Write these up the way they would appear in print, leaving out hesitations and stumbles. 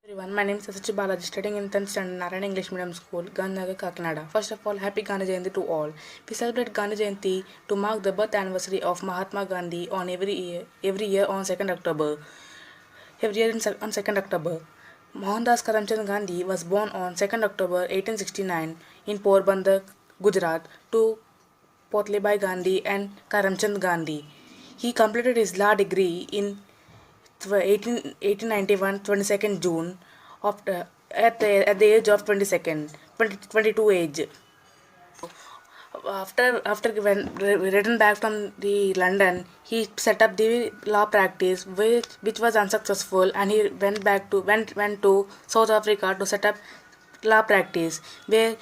Everyone, my name is Sachi Balaji, studying in 10th standard Narayana English Medium School, Gandhinagar, Kakinada. First of all, happy Gandhi Jayanti to all. We celebrate Gandhi Jayanti to mark the birth anniversary of Mahatma Gandhi on every year on 2nd October. Every year on 2nd October. Mohandas Karamchand Gandhi was born on 2nd October 1869 in Porbandar, Gujarat, to Potlebai Gandhi and Karamchand Gandhi. He completed his law degree in 1891, 22nd June, at the age of 22 age. After when returned back from the London, he set up the law practice, which was unsuccessful, and he went to South Africa to set up law practice, where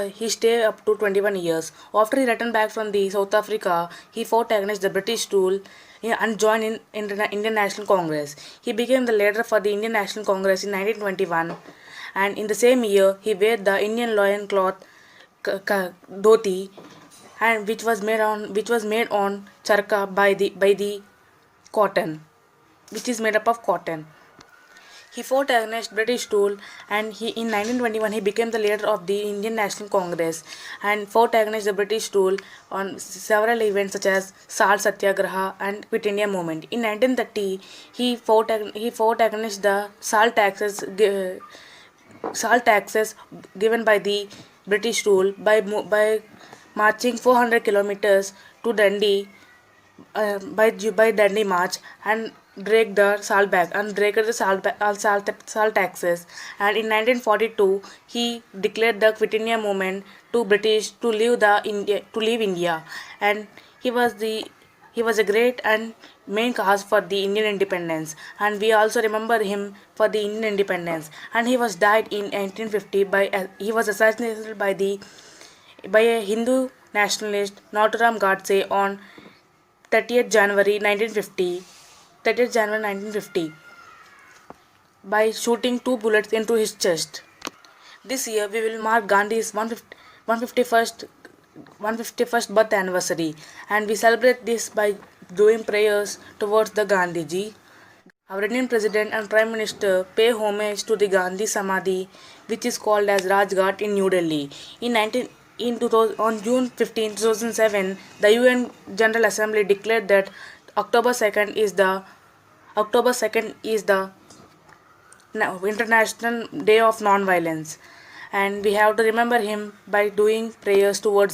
he stayed up to 21 years. After he returned back from the South Africa, he fought against the British rule and joined in Indian National Congress. He became the leader for the Indian National Congress in 1921, and in the same year he wore the Indian loin cloth dhoti, and which was made on charka by the cotton, which is made up of cotton. He fought against British rule, and in 1921 he became the leader of the Indian National Congress and fought against the British rule on several events such as Salt Satyagraha and Quit India Movement. In 1930 he fought against the salt taxes given by the British rule by marching 400 kilometers to Dundee, by Dundee March, and break the salt bag and break the salt taxes. And in 1942 he declared the Quit India movement to British to leave India, and he was the he was a great and main cause for the Indian independence, and we also remember him for the Indian independence. And he was died in 1950 he was assassinated by a Hindu nationalist Naturam Godse on 30th January 1950, 30th January 1950, by shooting two bullets into his chest. This year we will mark Gandhi's 151st birth anniversary, and we celebrate this by doing prayers towards the Gandhiji. Our Indian President and Prime Minister pay homage to the Gandhi Samadhi, which is called as Rajghat in New Delhi. On June 15, 2007, the UN General Assembly declared that October 2nd is the International Day of Non-Violence, and we have to remember him by doing prayers towards him.